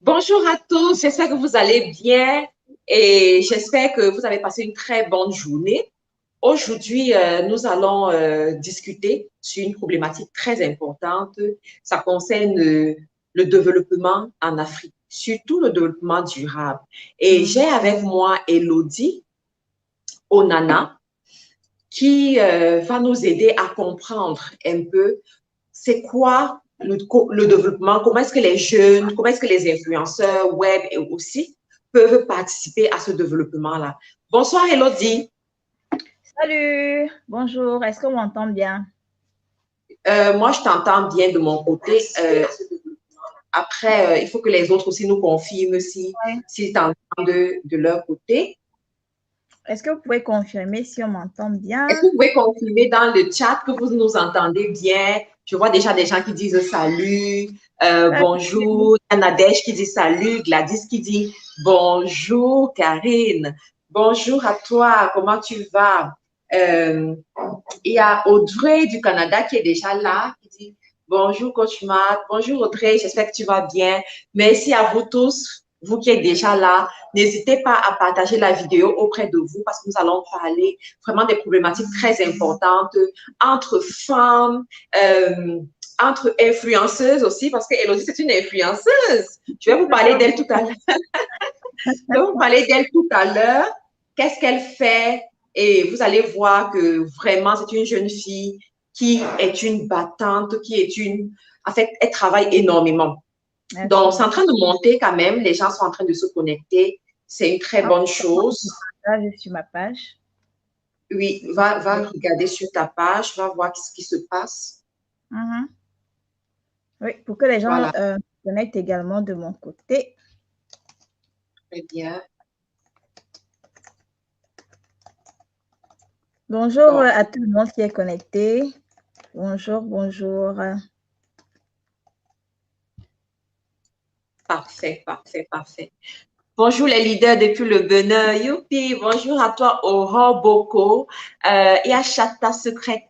Bonjour à tous, j'espère que vous allez bien et j'espère que vous avez passé une très bonne journée. Aujourd'hui, nous allons discuter sur une problématique très importante. Ça concerne le développement en Afrique, surtout le développement durable. Et j'ai avec moi Elodie Onana qui va nous aider à comprendre un peu c'est quoi le développement, comment est-ce que les jeunes, comment est-ce que les influenceurs web et aussi peuvent participer à ce développement-là. Bonsoir Elodie. Salut, bonjour, est-ce qu'on m'entend bien? Moi, je t'entends bien de mon côté. Après, il faut que les autres aussi nous confirment s'ils t'entendent de leur côté. Est-ce que vous pouvez confirmer si on m'entend bien? Est-ce que vous pouvez confirmer dans le chat que vous nous entendez bien? Je vois déjà des gens qui disent salut, bonjour. Il y a Nadège qui dit salut, Gladys qui dit bonjour, Karine. Bonjour à toi, comment tu vas? Il y a Audrey du Canada qui est déjà là, qui dit bonjour, coach Matt. Bonjour Audrey, j'espère que tu vas bien. Merci à vous tous, vous qui êtes déjà là. N'hésitez pas à partager la vidéo auprès de vous parce que nous allons parler vraiment des problématiques très importantes entre femmes, entre influenceuses aussi, parce que Elodie, c'est une influenceuse. Je vais vous parler d'elle tout à l'heure. Je vais vous parler d'elle tout à l'heure. Qu'est-ce qu'elle fait? Et vous allez voir que vraiment, c'est une jeune fille qui est une battante, qui est une… En fait, elle travaille énormément. Merci. Donc, c'est en train de monter quand même. Les gens sont en train de se connecter. C'est une très bonne chose. Là, je suis sur ma page. Oui, va regarder sur ta page, va voir ce qui se passe. Oui, pour que les gens se connectent également de mon côté. Très bien. Bonjour à tout le monde qui est connecté. Bonjour, bonjour. Parfait, parfait, parfait. Bonjour les leaders depuis le Bénin. Youpi, bonjour à toi, Aurore Boko. Et à Chata Secret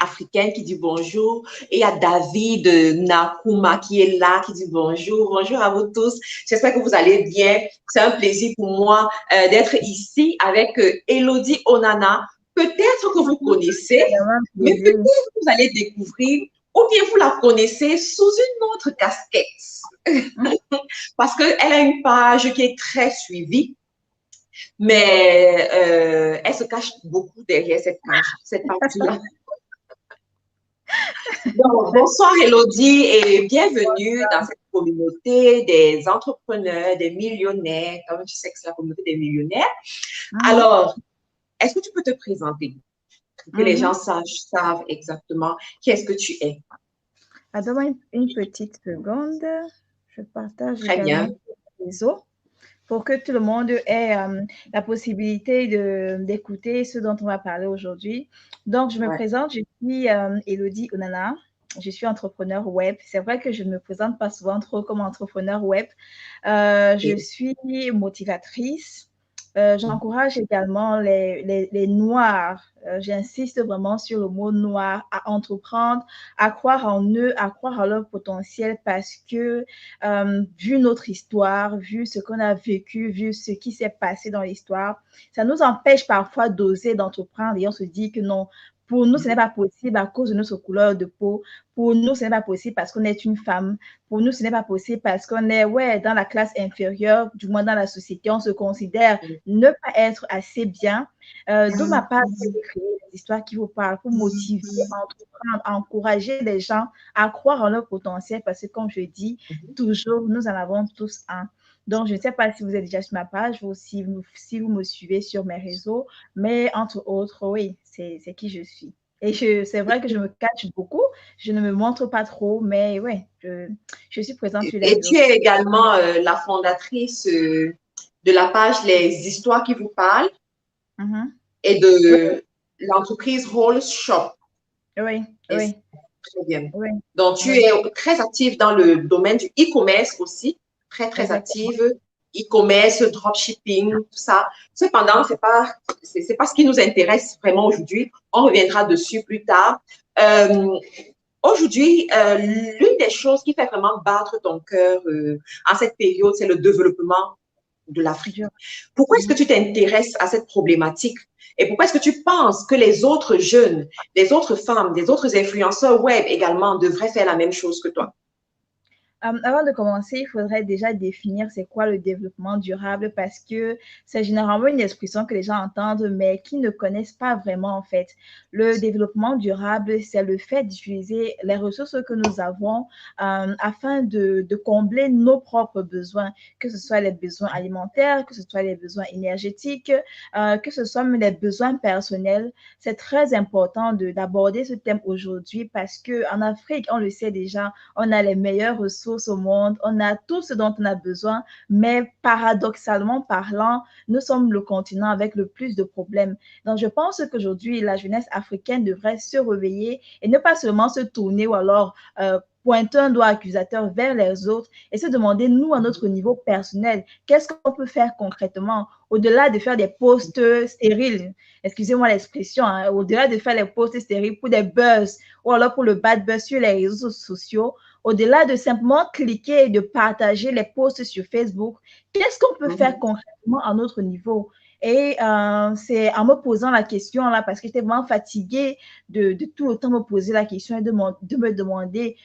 africaine qui dit bonjour. Et à David Nakuma qui est là, qui dit bonjour. Bonjour à vous tous. J'espère que vous allez bien. C'est un plaisir pour moi d'être ici avec Elodie Onana. Peut-être que vous connaissez, mais peut-être que vous allez découvrir ou bien vous la connaissez sous une autre casquette. Parce qu'elle a une page qui est très suivie, mais elle se cache beaucoup derrière cette page, cette partie-là. Donc, bonsoir Elodie et bienvenue dans cette communauté des entrepreneurs, des millionnaires, comme tu sais que c'est la communauté des millionnaires. Alors, est-ce que tu peux te présenter pour que les gens savent exactement qui est-ce que tu es? Donne-moi une petite seconde. Je partage Très bien. le réseau pour que tout le monde ait la possibilité d'écouter ce dont on va parler aujourd'hui. Donc, je me présente, je suis Elodie Onana. Je suis entrepreneur web. C'est vrai que je ne me présente pas souvent trop comme entrepreneur web. Je suis motivatrice. J'encourage également les noirs. J'insiste vraiment sur le mot noir, à entreprendre, à croire en eux, à croire en leur potentiel parce que vu notre histoire, vu ce qu'on a vécu, vu ce qui s'est passé dans l'histoire, ça nous empêche parfois d'oser, d'entreprendre et on se dit que non, pour nous, ce n'est pas possible à cause de notre couleur de peau. Pour nous, ce n'est pas possible parce qu'on est une femme. Pour nous, ce n'est pas possible parce qu'on est dans la classe inférieure, du moins dans la société, on se considère ne pas être assez bien. De ma part, j'ai créé des histoires qui vous parlent pour motiver, entreprendre, encourager les gens à croire en leur potentiel parce que, comme je dis, toujours, nous en avons tous un. Donc, je ne sais pas si vous êtes déjà sur ma page ou si vous me suivez sur mes réseaux, mais entre autres, oui, c'est qui je suis. Et c'est vrai que je me cache beaucoup, je ne me montre pas trop, mais oui, je suis présente sur les réseaux. Et tu es également la fondatrice de la page Les Histoires qui vous parlent et de l'entreprise Whole Shop. Oui, oui. Très bien. Oui. Donc, tu es très active dans le domaine du e-commerce aussi, très, très active. E-commerce, dropshipping, tout ça. Cependant, c'est pas ce qui nous intéresse vraiment aujourd'hui. On reviendra dessus plus tard. Aujourd'hui, l'une des choses qui fait vraiment battre ton cœur en cette période, c'est le développement de l'Afrique. Pourquoi est-ce que tu t'intéresses à cette problématique et pourquoi est-ce que tu penses que les autres jeunes, les autres femmes, les autres influenceurs web également devraient faire la même chose que toi? Avant de commencer, il faudrait déjà définir c'est quoi le développement durable parce que c'est généralement une expression que les gens entendent mais qui ne connaissent pas vraiment en fait. Le développement durable, c'est le fait d'utiliser les ressources que nous avons afin de combler nos propres besoins, que ce soit les besoins alimentaires, que ce soit les besoins énergétiques, que ce soit même les besoins personnels. C'est très important d'aborder ce thème aujourd'hui parce qu'en Afrique, on le sait déjà, on a les meilleures ressources au monde, on a tout ce dont on a besoin, mais paradoxalement parlant, nous sommes le continent avec le plus de problèmes. Donc, je pense qu'aujourd'hui, la jeunesse africaine devrait se réveiller et ne pas seulement se tourner ou alors pointer un doigt accusateur vers les autres et se demander, nous, à notre niveau personnel, qu'est-ce qu'on peut faire concrètement au-delà de faire des posts stériles, excusez-moi l'expression, hein, au-delà de faire les posts stériles pour des buzz ou alors pour le bad buzz sur les réseaux sociaux, au-delà de simplement cliquer et de partager les posts sur Facebook, qu'est-ce qu'on peut faire concrètement à notre niveau? Et c'est en me posant la question là, parce que j'étais vraiment fatiguée de tout le temps me poser la question et de me demander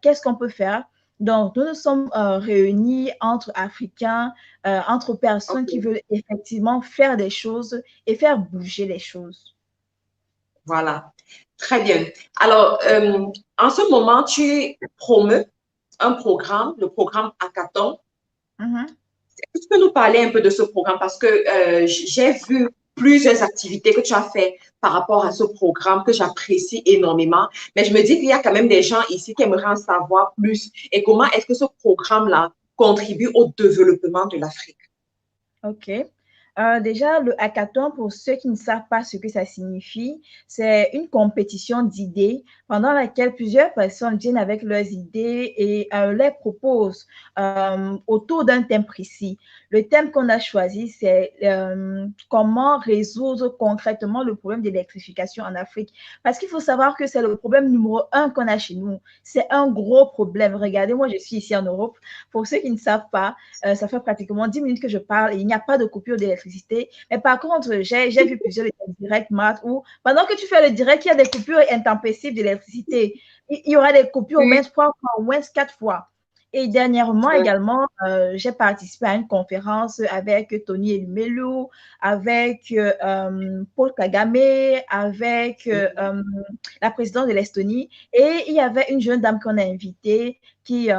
qu'est-ce qu'on peut faire. Donc, nous nous sommes réunis entre Africains, entre personnes qui veulent effectivement faire des choses et faire bouger les choses. Voilà, très bien. Alors, en ce moment, tu promeus un programme, le programme Hackathon. Est-ce que tu peux nous parler un peu de ce programme? Parce que j'ai vu plusieurs activités que tu as fait par rapport à ce programme que j'apprécie énormément. Mais je me dis qu'il y a quand même des gens ici qui aimeraient en savoir plus. Et comment est-ce que ce programme-là contribue au développement de l'Afrique? OK. Déjà, le hackathon, pour ceux qui ne savent pas ce que ça signifie, c'est une compétition d'idées pendant laquelle plusieurs personnes viennent avec leurs idées et les proposent autour d'un thème précis. Le thème qu'on a choisi, c'est comment résoudre concrètement le problème d'électrification en Afrique. Parce qu'il faut savoir que c'est le problème numéro 1 qu'on a chez nous. C'est un gros problème. Regardez, moi, je suis ici en Europe. Pour ceux qui ne savent pas, ça fait pratiquement 10 minutes que je parle et il n'y a pas de coupure d'électricité. Mais par contre, j'ai vu plusieurs directs maths où pendant que tu fais le direct, il y a des coupures intempestives d'électricité. Il y aura des coupures au moins 3 fois, au moins 4 fois. Et dernièrement également, j'ai participé à une conférence avec Tony Elumelu, avec Paul Kagame, avec la présidente de l'Estonie. Et il y avait une jeune dame qu'on a invitée qui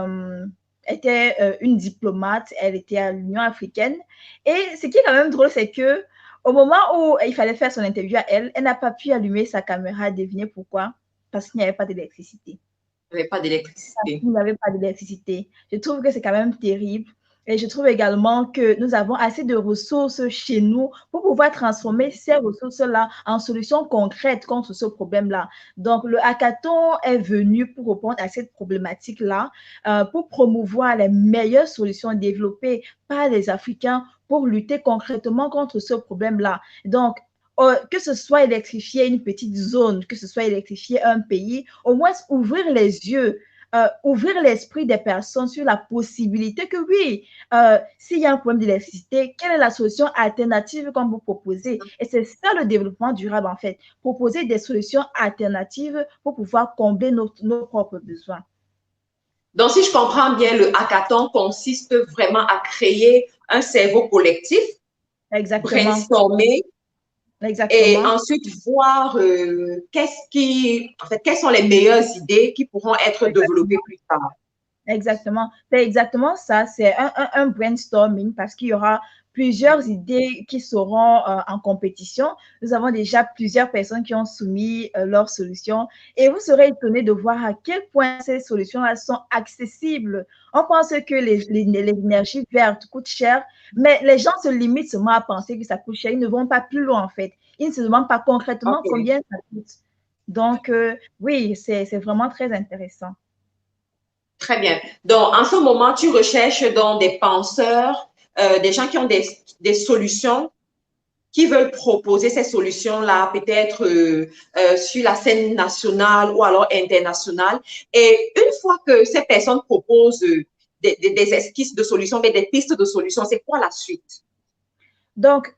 était une diplomate, elle était à l'Union africaine. Et ce qui est quand même drôle, c'est que au moment où il fallait faire son interview à elle, elle n'a pas pu allumer sa caméra. Devinez pourquoi? Parce qu'il n'y avait pas d'électricité. Il n'y avait pas d'électricité. Il n'y avait pas d'électricité. Je trouve que c'est quand même terrible. Et je trouve également que nous avons assez de ressources chez nous pour pouvoir transformer ces ressources-là en solutions concrètes contre ce problème-là. Donc, le hackathon est venu pour répondre à cette problématique-là, pour promouvoir les meilleures solutions développées par les Africains pour lutter concrètement contre ce problème-là. Donc, que ce soit électrifier une petite zone, que ce soit électrifier un pays, au moins ouvrir les yeux, ouvrir l'esprit des personnes sur la possibilité que oui, s'il y a un problème d'électricité, quelle est la solution alternative qu'on vous proposez? Et c'est ça le développement durable en fait, proposer des solutions alternatives pour pouvoir combler nos propres besoins. Donc, si je comprends bien, le hackathon consiste vraiment à créer un cerveau collectif, brainstormer, et ensuite voir quelles sont les meilleures idées qui pourront être développées plus tard. Exactement. C'est exactement ça. C'est un brainstorming parce qu'il y aura plusieurs idées qui seront en compétition. Nous avons déjà plusieurs personnes qui ont soumis leurs solutions et vous serez étonnés de voir à quel point ces solutions-là sont accessibles. On pense que les énergies vertes coûtent cher, mais les gens se limitent seulement à penser que ça coûte cher. Ils ne vont pas plus loin en fait. Ils ne se demandent pas concrètement combien ça coûte. Donc, oui, c'est vraiment très intéressant. Très bien. Donc, en ce moment, tu recherches donc des penseurs, des gens qui ont des solutions qui veulent proposer ces solutions-là, peut-être sur la scène nationale ou alors internationale. Et une fois que ces personnes proposent des esquisses de solutions, des pistes de solutions, c'est quoi la suite? Donc,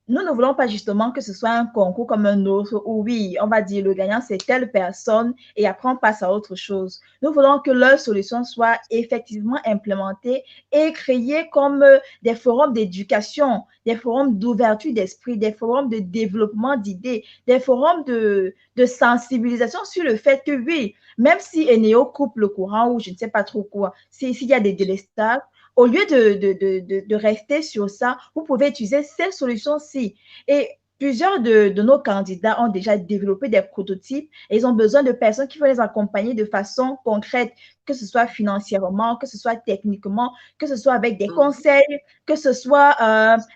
nous ne voulons pas justement que ce soit un concours comme un autre où oui, on va dire le gagnant c'est telle personne et après on passe à autre chose. Nous voulons que leur solution soit effectivement implémentée et créée comme des forums d'éducation, des forums d'ouverture d'esprit, des forums de développement d'idées, des forums de sensibilisation sur le fait que oui, même si Eneo coupe le courant ou je ne sais pas trop quoi, s'il y a des délestages, au lieu de rester sur ça, vous pouvez utiliser cette solution-ci. Et plusieurs de nos candidats ont déjà développé des prototypes et ils ont besoin de personnes qui vont les accompagner de façon concrète, que ce soit financièrement, que ce soit techniquement, que ce soit avec des conseils, que ce soit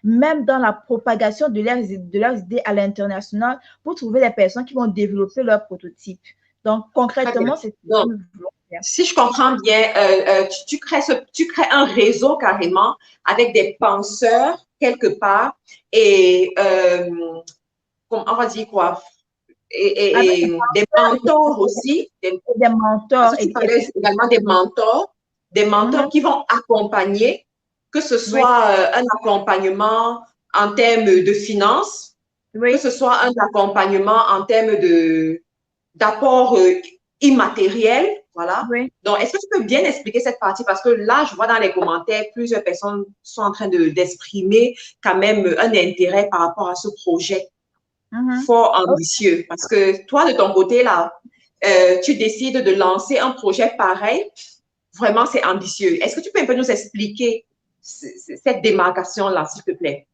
même dans la propagation de leurs idées à l'international pour trouver des personnes qui vont développer leurs prototypes. Donc, concrètement, c'est ce que nous voulons faire. Si je comprends bien, tu crées un réseau carrément avec des penseurs quelque part et on va dire quoi? Et des mentors aussi. Des mentors. Tu parlais également des mentors qui vont accompagner, que ce soit un accompagnement en termes de finances, que ce soit un accompagnement en termes d'apport immatériel. Voilà. Oui. Donc, est-ce que tu peux bien expliquer cette partie? Parce que là, je vois dans les commentaires, plusieurs personnes sont en train d'exprimer quand même un intérêt par rapport à ce projet fort ambitieux. Parce que toi, de ton côté, là, tu décides de lancer un projet pareil. Vraiment, c'est ambitieux. Est-ce que tu peux un peu nous expliquer cette démarcation-là, s'il te plaît?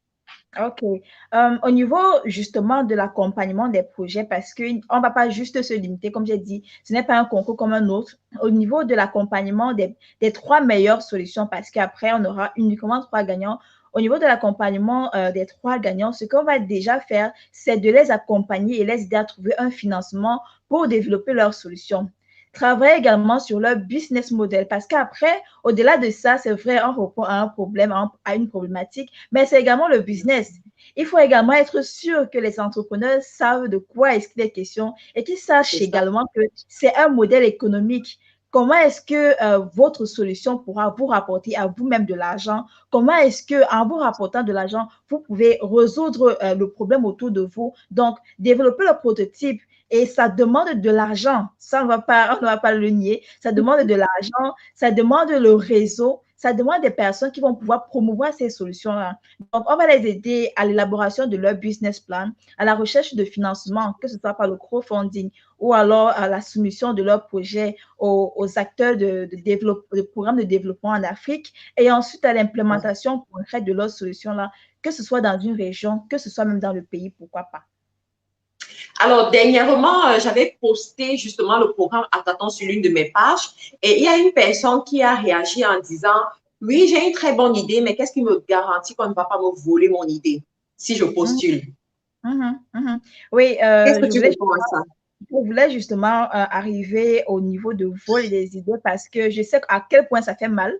OK. Au niveau justement de l'accompagnement des projets, parce qu'on ne va pas juste se limiter, comme j'ai dit, ce n'est pas un concours comme un autre. Au niveau de l'accompagnement des 3 meilleures solutions, parce qu'après, on aura uniquement 3 gagnants. Au niveau de l'accompagnement des 3 gagnants, ce qu'on va déjà faire, c'est de les accompagner et les aider à trouver un financement pour développer leurs solutions. Travailler également sur leur business model parce qu'après, au-delà de ça, c'est vrai, on répond à un problème, à une problématique, mais c'est également le business. Il faut également être sûr que les entrepreneurs savent de quoi est-ce qu'il est question et qu'ils sachent également que c'est un modèle économique. Comment est-ce que votre solution pourra vous rapporter à vous-même de l'argent? Comment est-ce qu'en vous rapportant de l'argent, vous pouvez résoudre le problème autour de vous? Donc, développer le prototype, et ça demande de l'argent. Ça, on ne va pas le nier. Ça demande de l'argent, ça demande le réseau, ça demande des personnes qui vont pouvoir promouvoir ces solutions-là. Donc, on va les aider à l'élaboration de leur business plan, à la recherche de financement, que ce soit par le crowdfunding ou alors à la soumission de leur projet aux acteurs de programmes de développement en Afrique et ensuite à l'implémentation concrète de leurs solutions-là, que ce soit dans une région, que ce soit même dans le pays, pourquoi pas. Alors, dernièrement, j'avais posté justement le programme Hackathon sur l'une de mes pages et il y a une personne qui a réagi en disant « Oui, j'ai une très bonne idée, mais qu'est-ce qui me garantit qu'on ne va pas me voler mon idée si je postule? » Oui, qu'est-ce que tu réponds à ça? Je voulais justement arriver au niveau de vol des idées parce que je sais à quel point ça fait mal.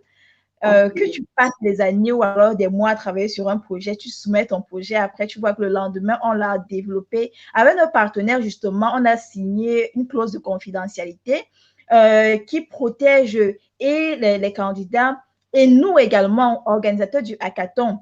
Que tu passes des années ou alors des mois à travailler sur un projet, tu soumets ton projet, après tu vois que le lendemain, on l'a développé. Avec nos partenaires, justement, on a signé une clause de confidentialité qui protège et les candidats et nous également, organisateurs du hackathon.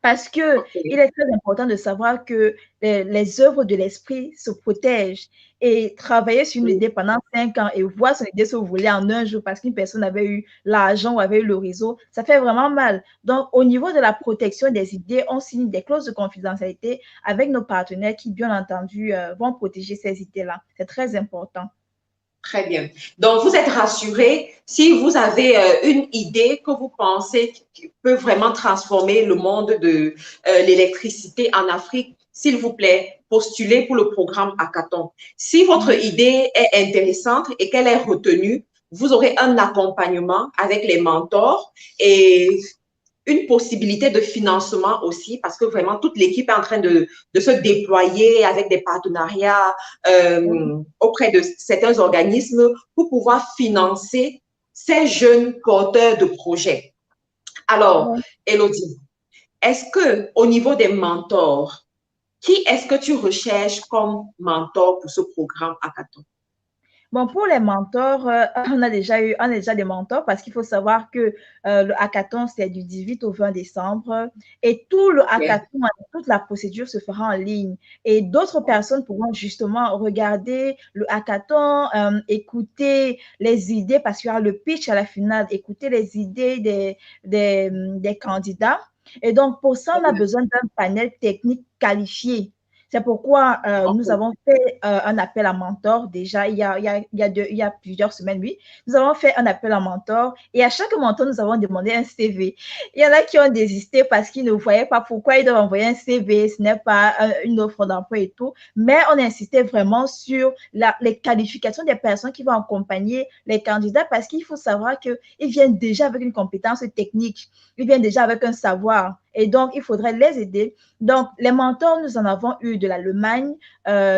Parce qu'il est très important de savoir que les œuvres de l'esprit se protègent et travailler sur une idée pendant 5 ans et voir son idée se voler en un jour parce qu'une personne avait eu l'argent ou avait eu le réseau, ça fait vraiment mal. Donc, au niveau de la protection des idées, on signe des clauses de confidentialité avec nos partenaires qui, bien entendu, vont protéger ces idées-là. C'est très important. Très bien. Donc, vous êtes rassurés si vous avez une idée que vous pensez qui peut vraiment transformer le monde de l'électricité en Afrique, s'il vous plaît, postulez pour le programme Hackathon. Si votre idée est intéressante et qu'elle est retenue, vous aurez un accompagnement avec les mentors et une possibilité de financement aussi, parce que vraiment, toute l'équipe est en train de se déployer avec des partenariats auprès de certains organismes pour pouvoir financer ces jeunes porteurs de projets. Alors, Élodie, est-ce que au niveau des mentors, qui est-ce que tu recherches comme mentor pour ce programme hackathon? Bon, pour les mentors, on a déjà des mentors parce qu'il faut savoir que le hackathon, c'est du 18 au 20 décembre et tout le Okay. hackathon, toute la procédure se fera en ligne. Et d'autres personnes pourront justement regarder le hackathon, écouter les idées parce qu'il y aura le pitch à la finale, écouter les idées des candidats. Et donc, pour ça, on a besoin d'un panel technique qualifié. C'est pourquoi nous avons fait un appel à mentor déjà il y a plusieurs semaines, oui. Nous avons fait un appel à mentor et à chaque mentor, nous avons demandé un CV. Il y en a qui ont désisté parce qu'ils ne voyaient pas pourquoi ils doivent envoyer un CV, ce n'est pas une offre d'emploi et tout. Mais on insistait vraiment sur les qualifications des personnes qui vont accompagner les candidats parce qu'il faut savoir qu'ils viennent déjà avec une compétence technique, ils viennent déjà avec un savoir et donc il faudrait les aider. Donc, les mentors, nous en avons eu de l'Allemagne,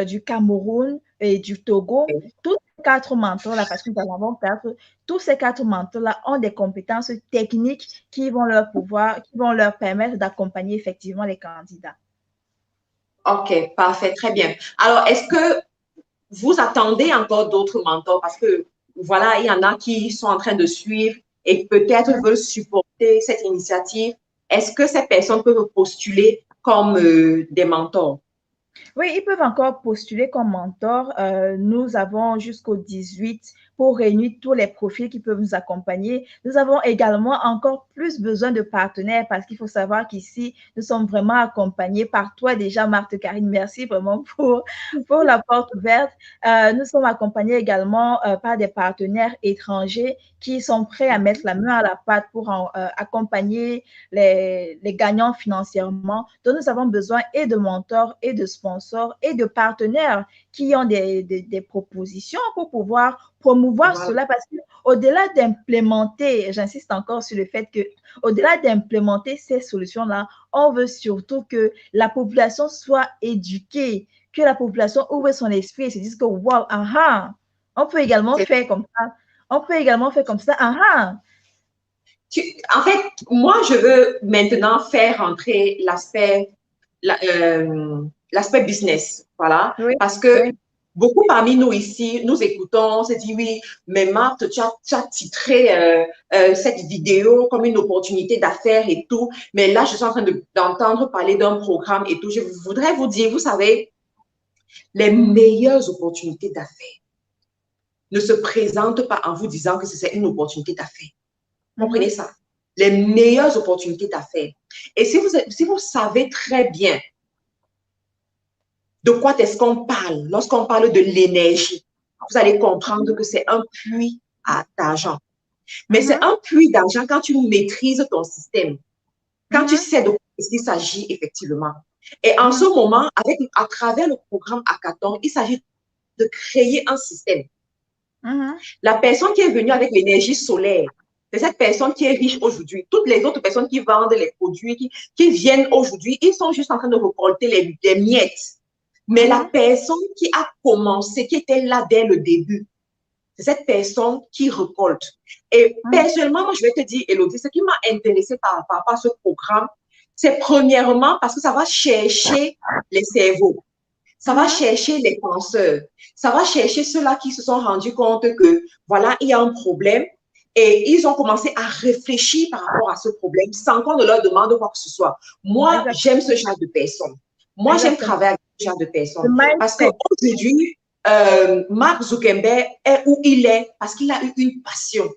du Cameroun et du Togo. Tous ces 4 mentors-là, parce que nous en avons 4, tous ces 4 mentors-là ont des compétences techniques qui vont leur permettre d'accompagner effectivement les candidats. OK, parfait, très bien. Alors, est-ce que vous attendez encore d'autres mentors? Parce que, voilà, il y en a qui sont en train de suivre et peut-être veulent supporter cette initiative. Est-ce que ces personnes peuvent postuler comme des mentors? Oui, ils peuvent encore postuler comme mentor. Nous avons jusqu'au 18 pour réunir tous les profils qui peuvent nous accompagner. Nous avons également encore plus besoin de partenaires parce qu'il faut savoir qu'ici, nous sommes vraiment accompagnés par toi déjà, Marthe Karine. Merci vraiment pour la porte ouverte. Nous sommes accompagnés également par des partenaires étrangers qui sont prêts à mettre la main à la pâte pour accompagner les gagnants financièrement. Donc, nous avons besoin et de mentors et de sponsors et de partenaires qui ont des propositions pour pouvoir promouvoir Voilà. cela parce qu'au-delà d'implémenter, j'insiste encore sur le fait que au-delà d'implémenter ces solutions-là, on veut surtout que la population soit éduquée, que la population ouvre son esprit et se dise que wow, on peut également faire comme ça. On peut également faire comme ça. En fait, moi, je veux maintenant faire entrer l'aspect business, voilà, Oui, parce que oui. beaucoup parmi nous ici, nous écoutons, on se dit oui, mais Marthe, tu as titré cette vidéo comme une opportunité d'affaires et tout, mais là, je suis en train d'entendre parler d'un programme et tout. Je voudrais vous dire, vous savez, les meilleures opportunités d'affaires ne se présentent pas en vous disant que c'est une opportunité d'affaires. Comprenez ça? Les meilleures opportunités d'affaires. Et si vous savez très bien de quoi est-ce qu'on parle, lorsqu'on parle de l'énergie, vous allez comprendre que c'est un puits d'argent. Mais c'est un puits d'argent quand tu maîtrises ton système, quand tu sais de quoi il s'agit effectivement. Et en ce moment, à travers le programme Hackathon, il s'agit de créer un système. La personne qui est venue avec l'énergie solaire, c'est cette personne qui est riche aujourd'hui. Toutes les autres personnes qui vendent les produits, qui viennent aujourd'hui, ils sont juste en train de récolter les miettes. Mais la personne qui a commencé, qui était là dès le début, c'est cette personne qui récolte. Et personnellement, moi, je vais te dire, Élodie, ce qui m'a intéressé par rapport à ce programme, c'est premièrement parce que ça va chercher les cerveaux. Ça va chercher les penseurs. Ça va chercher ceux-là qui se sont rendus compte que, voilà, il y a un problème et ils ont commencé à réfléchir par rapport à ce problème sans qu'on ne leur demande quoi que ce soit. Moi, j'aime ce genre de personnes. Moi, j'aime travailler avec ce genre de personnes. Parce qu'aujourd'hui, Mark Zuckerberg est où il est parce qu'il a eu une passion.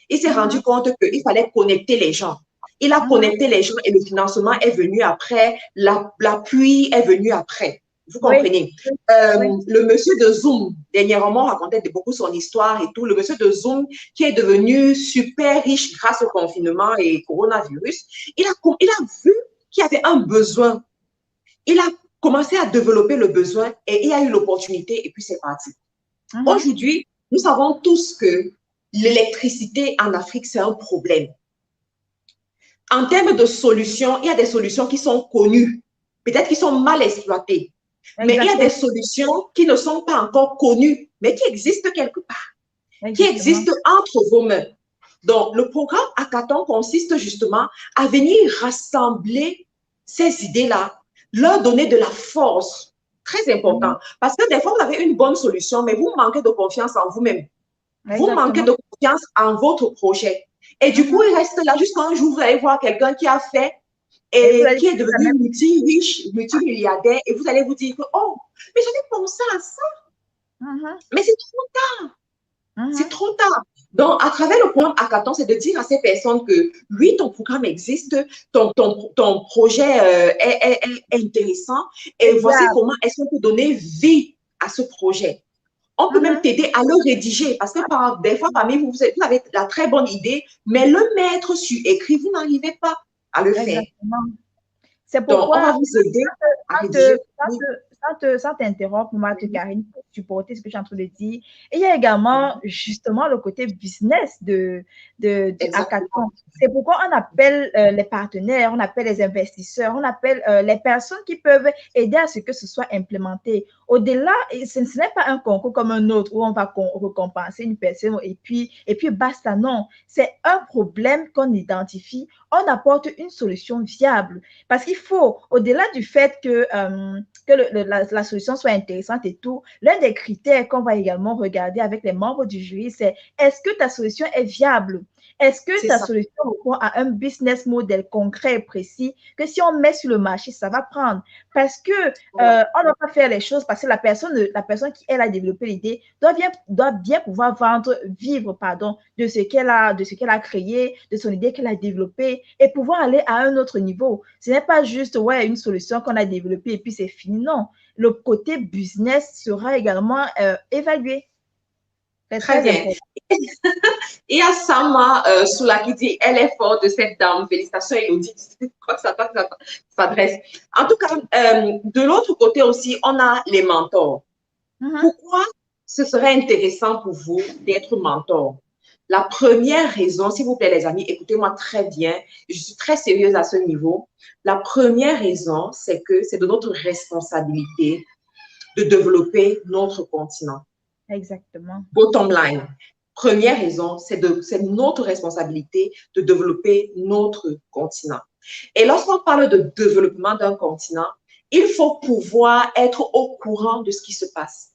Il s'est rendu compte qu'il fallait connecter les gens. Il a connecté les gens et le financement est venu après, l'appui est venu après. Vous comprenez? Le monsieur de Zoom, dernièrement, racontait beaucoup son histoire et tout. Le monsieur de Zoom qui est devenu super riche grâce au confinement et coronavirus, il a vu qu'il y avait un besoin. Il a commencé à développer le besoin et il a eu l'opportunité et puis c'est parti. Aujourd'hui, nous savons tous que l'électricité en Afrique, c'est un problème. En termes de solutions, il y a des solutions qui sont connues, peut-être qui sont mal exploitées. Mais il y a des solutions qui ne sont pas encore connues, mais qui existent quelque part, qui existent entre vos mains. Donc, le programme Hackathon consiste justement à venir rassembler ces idées-là, leur donner de la force. Très important. Parce que des fois, vous avez une bonne solution, mais vous manquez de confiance en vous-même. Vous manquez de confiance en votre projet. Et du coup, il reste là jusqu'à un jour, vous allez voir quelqu'un qui a fait et qui est devenu multi-riche, multimilliardaire, et vous allez vous dire que, oh, mais j'avais pensé à ça. Mais c'est trop tard. C'est trop tard. Donc, à travers le programme Hackathon, c'est de dire à ces personnes que oui, ton programme existe, ton projet est intéressant et voici comment est-ce qu'on peut donner vie à ce projet. On peut même t'aider à le rédiger parce que des fois, parmi vous, vous avez la très bonne idée, mais le mettre sur écrit, vous n'arrivez pas à le faire. C'est pourquoi donc, on va vous aider à rédiger. Sans t'interrompre, Karine, pour supporter ce que je suis en train de dire. Et il y a également justement le côté business du hackathon. C'est pourquoi on appelle les partenaires, on appelle les investisseurs, on appelle les personnes qui peuvent aider à ce que ce soit implémenté. Au-delà, ce n'est pas un concours comme un autre où on va récompenser une personne et puis basta. Non, c'est un problème qu'on identifie, on apporte une solution viable. Parce qu'il faut, au-delà du fait que la solution soit intéressante et tout, l'un des critères qu'on va également regarder avec les membres du jury, c'est est-ce que ta solution est viable? Est-ce que ta solution répond à un business model concret et précis que si on met sur le marché, ça va prendre? Parce que on ne va pas faire les choses parce que la personne qui elle a développé l'idée doit bien pouvoir vivre de ce qu'elle a créé, de son idée qu'elle a développée et pouvoir aller à un autre niveau. Ce n'est pas juste une solution qu'on a développée et puis c'est fini. Non, le côté business sera également évalué. Très bien. Il y a Sama Soula qui dit, elle est forte de cette dame. Félicitations, Elodie. Je crois que ça s'adresse. En tout cas, de l'autre côté aussi, on a les mentors. Pourquoi ce serait intéressant pour vous d'être mentor? La première raison, s'il vous plaît les amis, écoutez-moi très bien, je suis très sérieuse à ce niveau. La première raison, c'est que c'est de notre responsabilité de développer notre continent. Exactement. Bottom line. Première raison, c'est notre responsabilité de développer notre continent. Et lorsqu'on parle de développement d'un continent, il faut pouvoir être au courant de ce qui se passe.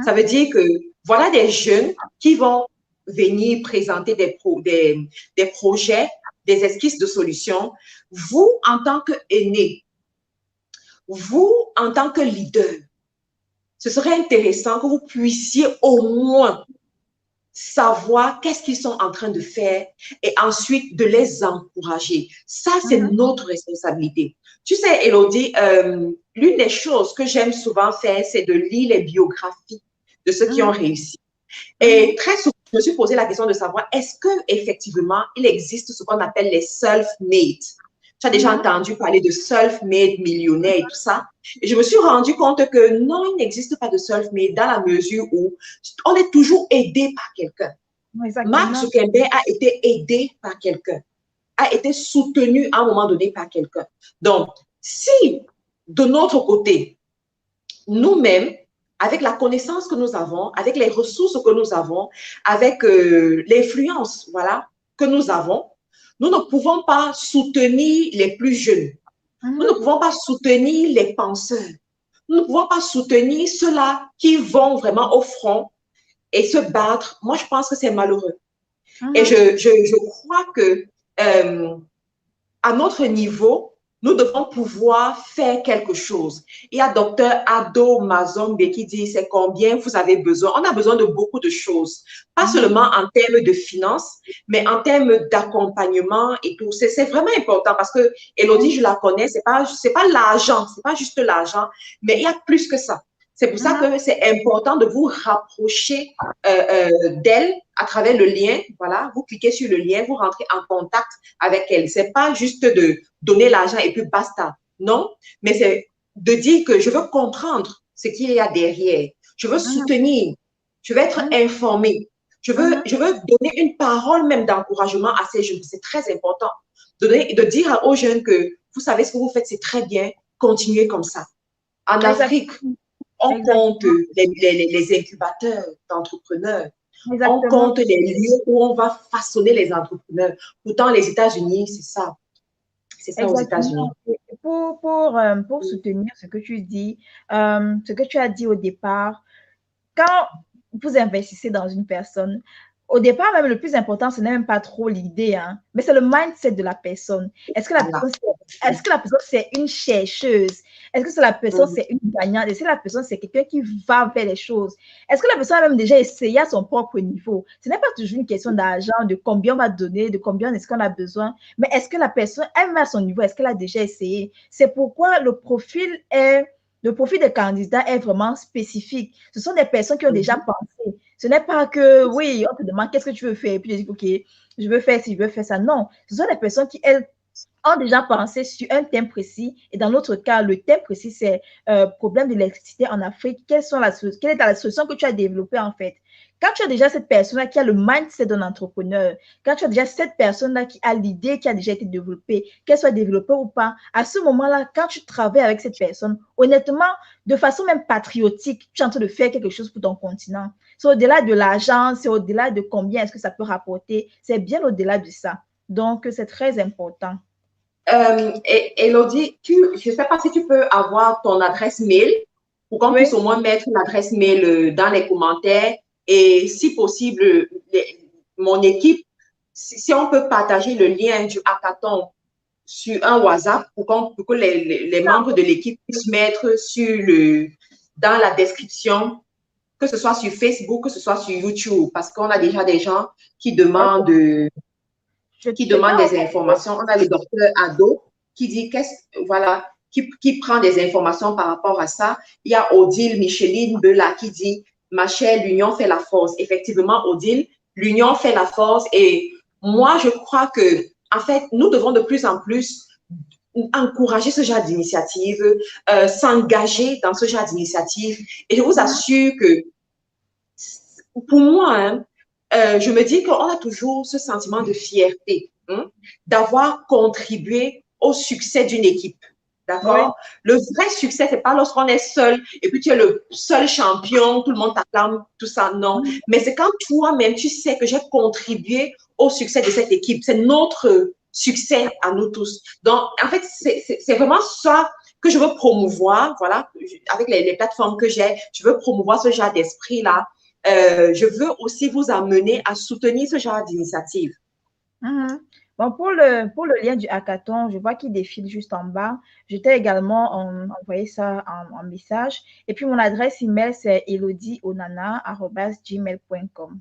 Ça veut dire que voilà des jeunes qui vont venir présenter des projets, des esquisses de solutions. Vous, en tant qu'aîné, vous, en tant que leader, ce serait intéressant que vous puissiez au moins savoir qu'est-ce qu'ils sont en train de faire et ensuite de les encourager. Ça, c'est notre responsabilité. Tu sais, Élodie, l'une des choses que j'aime souvent faire, c'est de lire les biographies de ceux qui ont réussi. Et très souvent, je me suis posé la question de savoir, est-ce qu'effectivement, il existe ce qu'on appelle les self-made? Tu as déjà entendu parler de self-made millionnaire et tout ça. Et je me suis rendu compte que non, il n'existe pas de self-made dans la mesure où on est toujours aidé par quelqu'un. Mark Zuckerberg a été aidé par quelqu'un, a été soutenu à un moment donné par quelqu'un. Donc, si de notre côté, nous-mêmes, avec la connaissance que nous avons, avec les ressources que nous avons, avec l'influence que nous avons, nous ne pouvons pas soutenir les plus jeunes. Nous ne pouvons pas soutenir les penseurs. Nous ne pouvons pas soutenir ceux-là qui vont vraiment au front et se battre. Moi, je pense que c'est malheureux. Et je crois que à notre niveau, nous devons pouvoir faire quelque chose. Il y a docteur Ado Mazombe qui dit c'est combien vous avez besoin. On a besoin de beaucoup de choses, pas seulement en termes de finances, mais en termes d'accompagnement et tout. C'est vraiment important parce que Élodie, je la connais, c'est pas l'argent, c'est pas juste l'argent, mais il y a plus que ça. C'est pour ça que c'est important de vous rapprocher d'elle à travers le lien. Voilà, vous cliquez sur le lien, vous rentrez en contact avec elle. C'est pas juste de donner l'argent et puis basta. Non, mais c'est de dire que je veux comprendre ce qu'il y a derrière. Je veux soutenir. Je veux être informée. Je veux donner une parole même d'encouragement à ces jeunes. C'est très important de dire aux jeunes que vous savez ce que vous faites, c'est très bien. Continuez comme ça. En Afrique, on compte les incubateurs d'entrepreneurs. On compte les lieux où on va façonner les entrepreneurs. Pourtant, les États-Unis, c'est ça. C'est ça aux États-Unis. Exactement. Pour soutenir ce que tu dis, ce que tu as dit au départ, quand vous investissez dans une personne, au départ, même le plus important, ce n'est même pas trop l'idée, hein, mais c'est le mindset de la personne. Est-ce que la Voilà. personne, est-ce que la personne, c'est une chercheuse? Est-ce que c'est la personne, c'est une gagnante? Est-ce que la personne, c'est quelqu'un qui va vers les choses? Est-ce que la personne a même déjà essayé à son propre niveau? Ce n'est pas toujours une question d'argent, de combien on va donner, de combien est-ce qu'on a besoin, mais est-ce que la personne, elle à son niveau? Est-ce qu'elle a déjà essayé? C'est pourquoi le profil des candidats est vraiment spécifique. Ce sont des personnes qui ont déjà pensé. Ce n'est pas que, oui, on te demande qu'est-ce que tu veux faire, et puis tu dis, OK, je veux faire ci, je veux faire ça. Non, ce sont des personnes qui, elles, ont déjà pensé sur un thème précis. Et dans notre cas, le thème précis, c'est problème de l'électricité en Afrique. Quelle est la solution que tu as développée, en fait? Quand tu as déjà cette personne-là qui a le mindset d'un entrepreneur, quand tu as déjà cette personne-là qui a l'idée qui a déjà été développée, qu'elle soit développée ou pas, à ce moment-là, quand tu travailles avec cette personne, honnêtement, de façon même patriotique, tu es en train de faire quelque chose pour ton continent. C'est au-delà de l'argent, c'est au-delà de combien est-ce que ça peut rapporter, c'est bien au-delà de ça. Donc, c'est très important. Elodie, je ne sais pas si tu peux avoir ton adresse mail pour qu'on puisse Oui. au moins mettre l'adresse mail dans les commentaires et si possible, mon équipe, si on peut partager le lien du hackathon sur un WhatsApp pour que les membres de l'équipe puissent mettre dans la description, que ce soit sur Facebook, que ce soit sur YouTube, parce qu'on a déjà des gens qui demandent Je vais des informations. On a le docteur Ado qui dit voilà, qui prend des informations par rapport à ça. Il y a Odile Micheline Bela qui dit, ma chère, l'union fait la force. Effectivement, Odile, l'union fait la force. Et moi, je crois que, en fait, nous devons de plus en plus encourager ce genre d'initiative, s'engager dans ce genre d'initiative. Et je vous assure que, pour moi, hein, je me dis qu'on a toujours ce sentiment de fierté, hein, d'avoir contribué au succès d'une équipe. D'accord? Oui. Le vrai succès, c'est pas lorsqu'on est seul et puis tu es le seul champion, tout le monde t'acclame, tout ça, non. Mais c'est quand toi-même, tu sais que j'ai contribué au succès de cette équipe. C'est notre succès à nous tous. Donc, en fait, c'est vraiment ça que je veux promouvoir, voilà, avec les plateformes que j'ai, je veux promouvoir ce genre d'esprit-là. Je veux aussi vous amener à soutenir ce genre d'initiative. Bon, pour le lien du hackathon, je vois qu'il défile juste en bas. Je t'ai également envoyé ça en message. Et puis, mon adresse email, c'est elodieonana@gmail.com.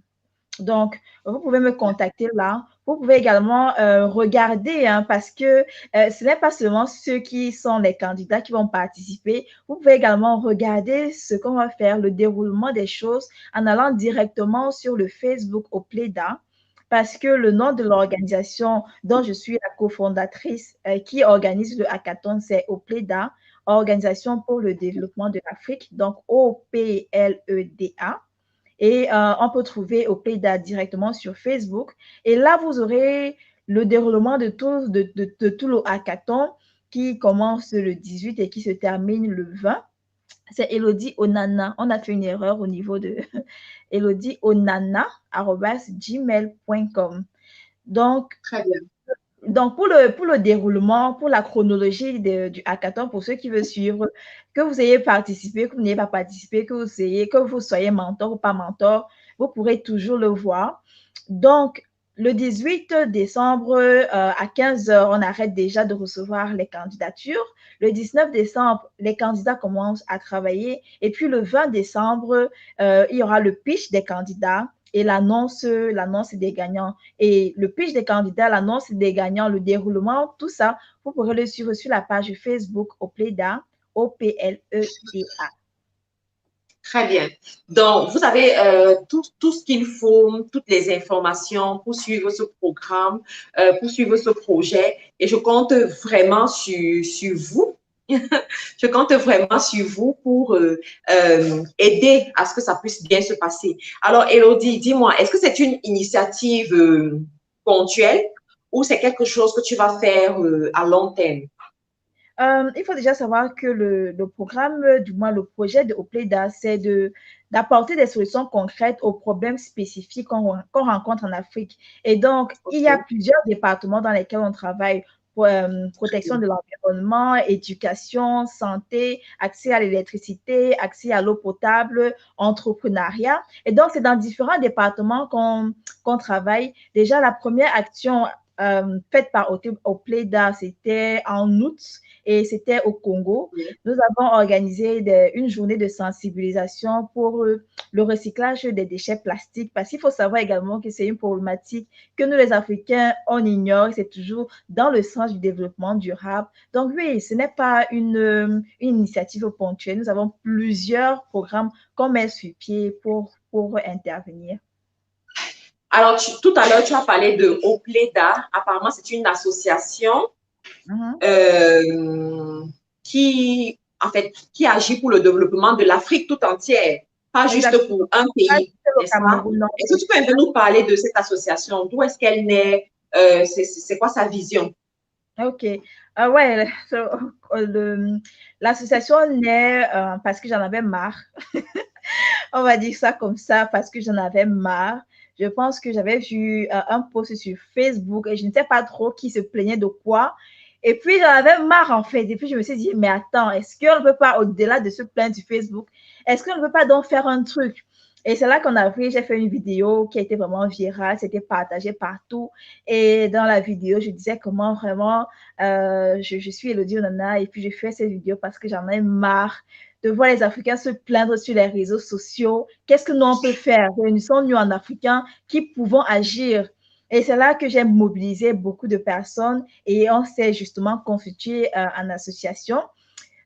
Donc, vous pouvez me contacter là. Vous pouvez également regarder, hein, parce que ce n'est pas seulement ceux qui sont les candidats qui vont participer. Vous pouvez également regarder ce qu'on va faire, le déroulement des choses, en allant directement sur le Facebook au Pleda, parce que le nom de l'organisation dont je suis la cofondatrice qui organise le hackathon, c'est OPLEDA, Organisation pour le développement de l'Afrique, donc OPLEDA. Et on peut trouver OPLEDA directement sur Facebook. Et là, vous aurez le déroulement de tout le hackathon qui commence le 18 et qui se termine le 20. C'est Elodie Onana. On a fait une erreur au niveau de elodieonana@gmail.com. Donc, Très bien. donc pour le déroulement, pour la chronologie du hackathon, pour ceux qui veulent suivre, que vous ayez participé, que vous n'ayez pas participé, que vous soyez mentor ou pas mentor, vous pourrez toujours le voir. Donc, le 18 décembre à 15 h, on arrête déjà de recevoir les candidatures. Le 19 décembre, les candidats commencent à travailler. Et puis le 20 décembre, il y aura le pitch des candidats et l'annonce des gagnants. Et le pitch des candidats, l'annonce des gagnants, le déroulement, tout ça, vous pourrez le suivre sur la page Facebook OPLEDA, OPLEDA. Très bien. Donc, vous avez tout ce qu'il faut, toutes les informations pour suivre ce programme, pour suivre ce projet. Et je compte vraiment sur vous. Je compte vraiment sur vous pour aider à ce que ça puisse bien se passer. Alors, Elodie, dis-moi, est-ce que c'est une initiative ponctuelle ou c'est quelque chose que tu vas faire à long terme? Il faut déjà savoir que le programme, du moins le projet de OPLEDA, c'est d'apporter des solutions concrètes aux problèmes spécifiques qu'on rencontre en Afrique. Et donc, il y a plusieurs départements dans lesquels on travaille. protection de l'environnement, éducation, santé, accès à l'électricité, accès à l'eau potable, entrepreneuriat. Et donc, c'est dans différents départements qu'on travaille. Déjà, la première action faite par Opleda, c'était en août et c'était au Congo. Nous avons organisé une journée de sensibilisation pour le recyclage des déchets plastiques parce qu'il faut savoir également que c'est une problématique que nous, les Africains, on ignore. C'est toujours dans le sens du développement durable. Donc oui, ce n'est pas une initiative ponctuelle. Nous avons plusieurs programmes qu'on met sur pied pour intervenir. Alors, tout à l'heure, tu as parlé de Opleda. Apparemment, c'est une association qui agit pour le développement de l'Afrique tout entière, pas juste pour un pays. Est-ce que tu peux un peu nous parler de cette association? D'où est-ce qu'elle naît? C'est quoi sa vision? OK. Ouais, l'association naît parce que j'en avais marre. On va dire ça comme ça, parce que j'en avais marre. Je pense que j'avais vu un post sur Facebook et je ne sais pas trop qui se plaignait de quoi. Et puis, j'en avais marre, en fait. Et puis, je me suis dit, mais attends, est-ce qu'on ne peut pas, au-delà de se plaindre sur Facebook, est-ce qu'on ne peut pas donc faire un truc? Et c'est là qu'on a vu, j'ai fait une vidéo qui a été vraiment virale, c'était partagé partout. Et dans la vidéo, je disais comment vraiment je suis Elodie Onana et puis je fais cette vidéo parce que j'en ai marre de voir les Africains se plaindre sur les réseaux sociaux. Qu'est-ce que nous, on peut faire? Nous sommes, nous, en Africains, qui pouvons agir. Et c'est là que j'ai mobilisé beaucoup de personnes et on s'est justement constitué en association.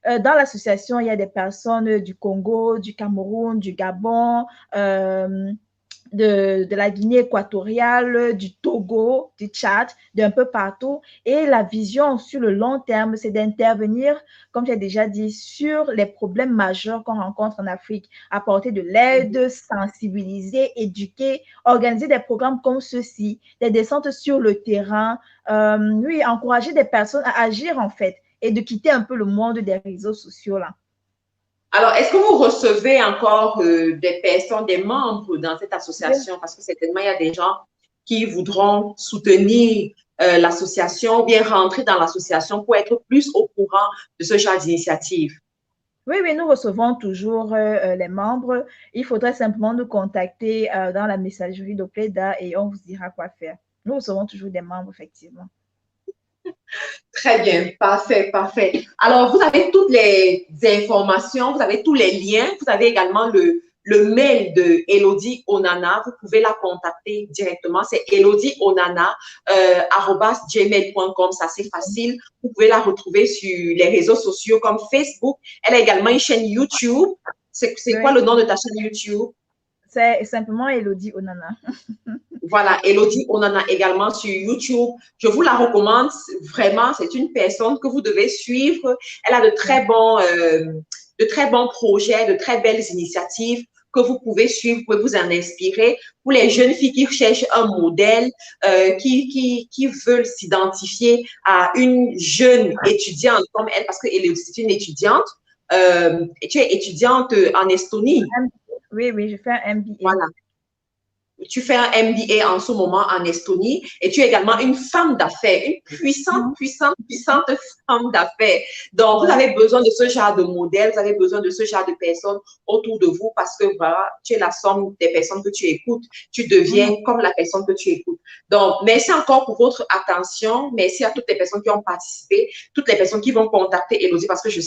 Dans l'association, il y a des personnes du Congo, du Cameroun, du Gabon, de la Guinée équatoriale, du Togo, du Tchad, d'un peu partout. Et la vision sur le long terme, c'est d'intervenir, comme j'ai déjà dit, sur les problèmes majeurs qu'on rencontre en Afrique, apporter de l'aide, sensibiliser, éduquer, organiser des programmes comme ceux-ci, des descentes sur le terrain, oui, encourager des personnes à agir en fait et de quitter un peu le monde des réseaux sociaux là. Alors, est-ce que vous recevez encore des personnes, des membres dans cette association? Parce que certainement, il y a des gens qui voudront soutenir l'association ou bien rentrer dans l'association pour être plus au courant de ce genre d'initiative. Oui, oui, nous recevons toujours les membres. Il faudrait simplement nous contacter dans la messagerie d'Opleda et on vous dira quoi faire. Nous recevons toujours des membres, effectivement. Très bien, parfait, parfait. Alors, vous avez toutes les informations, vous avez tous les liens, vous avez également le mail de Elodie Onana. Vous pouvez la contacter directement. C'est elodieonana@gmail.com. Ça, c'est facile. Vous pouvez la retrouver sur les réseaux sociaux comme Facebook. Elle a également une chaîne YouTube. C'est quoi le nom de ta chaîne YouTube? C'est simplement Elodie Onana. Voilà, Elodie Onana également sur YouTube. Je vous la recommande vraiment. C'est une personne que vous devez suivre. Elle a de très bons projets, de très belles initiatives que vous pouvez suivre, vous pouvez vous en inspirer. Pour les jeunes filles qui cherchent un modèle, qui veulent s'identifier à une jeune étudiante comme elle, parce qu'elle est une étudiante. Et tu es étudiante en Estonie. Oui, oui, je fais un MBA. Voilà. Tu fais un MBA en ce moment en Estonie et tu es également une femme d'affaires, une puissante femme d'affaires. Donc, vous avez besoin de ce genre de modèle, vous avez besoin de ce genre de personnes autour de vous parce que voilà, tu es la somme des personnes que tu écoutes. Tu deviens comme la personne que tu écoutes. Donc, merci encore pour votre attention. Merci à toutes les personnes qui ont participé, toutes les personnes qui vont contacter Elodie parce que je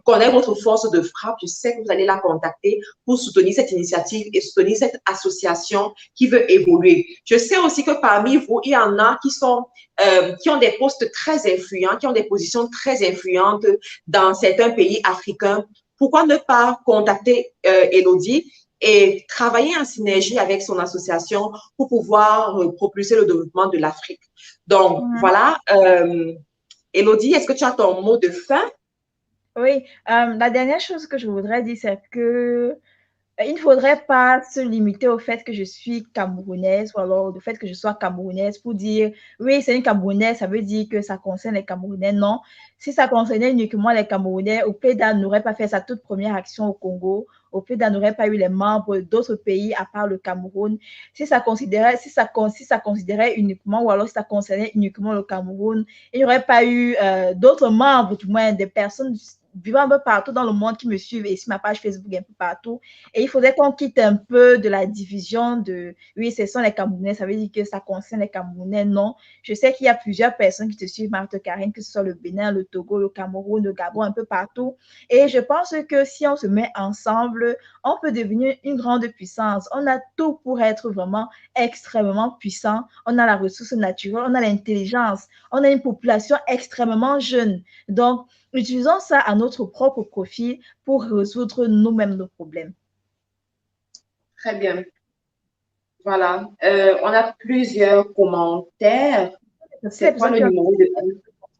connais votre force de frappe. Je sais que vous allez la contacter pour soutenir cette initiative et soutenir cette association qui veut évoluer. Je sais aussi que parmi vous, il y en a qui ont des postes très influents, qui ont des positions très influentes dans certains pays africains. Pourquoi ne pas contacter Elodie et travailler en synergie avec son association pour pouvoir propulser le développement de l'Afrique? Donc, voilà. Elodie, est-ce que tu as ton mot de fin? Oui, la dernière chose que je voudrais dire, c'est que il ne faudrait pas se limiter au fait que je suis camerounaise ou alors au fait que je sois camerounaise pour dire oui, c'est une Camerounaise, ça veut dire que ça concerne les Camerounais. Non, si ça concernait uniquement les Camerounais, Opleda n'aurait pas fait sa toute première action au Congo. au PEDA n'aurait pas eu les membres d'autres pays à part le Cameroun, si ça considérait uniquement, ou alors si ça concernait uniquement le Cameroun, il n'y aurait pas eu d'autres membres, du moins des personnes vivant un peu partout dans le monde qui me suivent et sur ma page Facebook un peu partout. Et il faudrait qu'on quitte un peu de la division de oui, ce sont les Camerounais, ça veut dire que ça concerne les Camerounais. Non, je sais qu'il y a plusieurs personnes qui te suivent, Marthe Karine, que ce soit le Bénin, le Togo, le Cameroun, le Gabon, un peu partout. Et je pense que si on se met ensemble, on peut devenir une grande puissance. On a tout pour être vraiment extrêmement puissant. On a la ressource naturelle, on a l'intelligence, on a une population extrêmement jeune. Donc, utilisons ça à notre propre profit pour résoudre nous-mêmes nos problèmes. Très bien. Voilà. On a plusieurs commentaires. C'est quoi le numéro de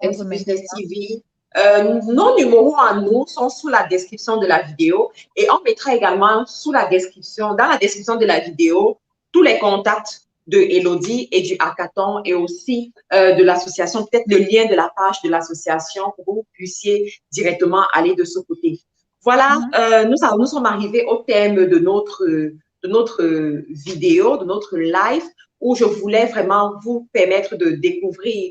MC Business TV? Nos numéros à nous sont sous la description de la vidéo et on mettra également sous la description, dans la description de la vidéo, tous les contacts de Elodie et du hackathon et aussi de l'association, peut-être le lien de la page de l'association pour que vous puissiez directement aller de ce côté. Voilà, nous sommes arrivés au thème de notre vidéo, de notre live, où je voulais vraiment vous permettre de découvrir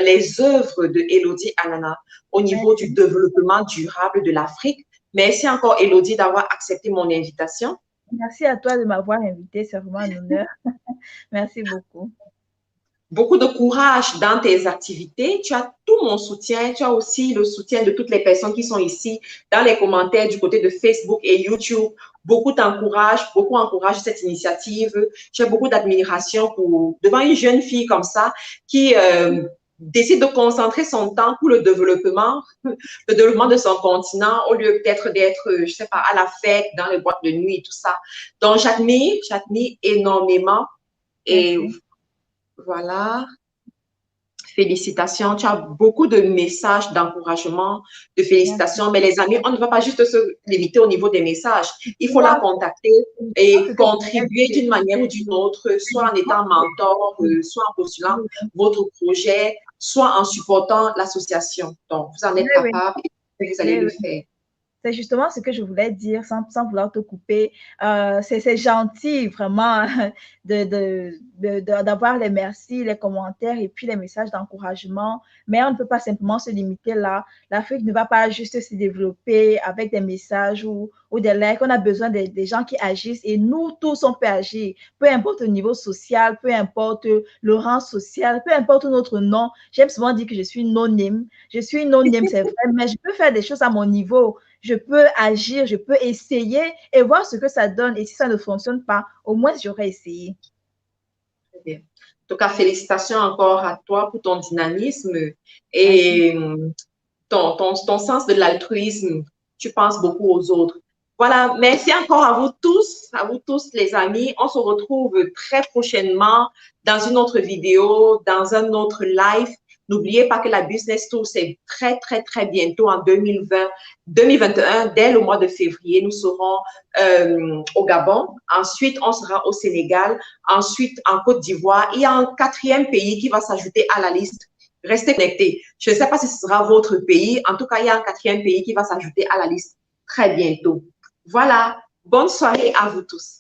les œuvres de Elodie Anana au niveau du développement durable de l'Afrique. Merci encore, Elodie, d'avoir accepté mon invitation. Merci à toi de m'avoir invitée, c'est vraiment un honneur. Merci beaucoup. Beaucoup de courage dans tes activités. Tu as tout mon soutien. Tu as aussi le soutien de toutes les personnes qui sont ici dans les commentaires du côté de Facebook et YouTube. Beaucoup t'encouragent, beaucoup encouragent cette initiative. J'ai beaucoup d'admiration devant une jeune fille comme ça qui décide de concentrer son temps pour le développement de son continent au lieu peut-être d'être, je sais pas, à la fête, dans les boîtes de nuit et tout ça. Donc, j'admire énormément et voilà. Félicitations. Tu as beaucoup de messages d'encouragement, de félicitations. Mais les amis, on ne va pas juste se limiter au niveau des messages. Il faut la contacter et contribuer d'une manière ou d'une autre, soit en étant mentor, soit en postulant votre projet, soit en supportant l'association. Donc, vous en êtes capable et vous allez le faire. C'est justement ce que je voulais dire sans vouloir te couper. C'est gentil vraiment d'avoir les merci, les commentaires et puis les messages d'encouragement. Mais on ne peut pas simplement se limiter là. L'Afrique ne va pas juste se développer avec des messages ou des likes. On a besoin des gens qui agissent et nous tous, on peut agir. Peu importe le niveau social, peu importe le rang social, peu importe notre nom. J'aime souvent dire que je suis non-name. Je suis non-name, c'est vrai, mais je peux faire des choses à mon niveau. Je peux agir, je peux essayer et voir ce que ça donne. Et si ça ne fonctionne pas, au moins j'aurais essayé. Très bien. En tout cas, félicitations encore à toi pour ton dynamisme et ton sens de l'altruisme. Tu penses beaucoup aux autres. Voilà, merci encore à vous tous les amis. On se retrouve très prochainement dans une autre vidéo, dans un autre live. N'oubliez pas que la Business Tour, c'est très, très, très bientôt en 2021, dès le mois de février, nous serons au Gabon. Ensuite, on sera au Sénégal. Ensuite, en Côte d'Ivoire. Il y a un 4e pays qui va s'ajouter à la liste. Restez connectés. Je ne sais pas si ce sera votre pays. En tout cas, il y a un 4e pays qui va s'ajouter à la liste très bientôt. Voilà. Bonne soirée à vous tous.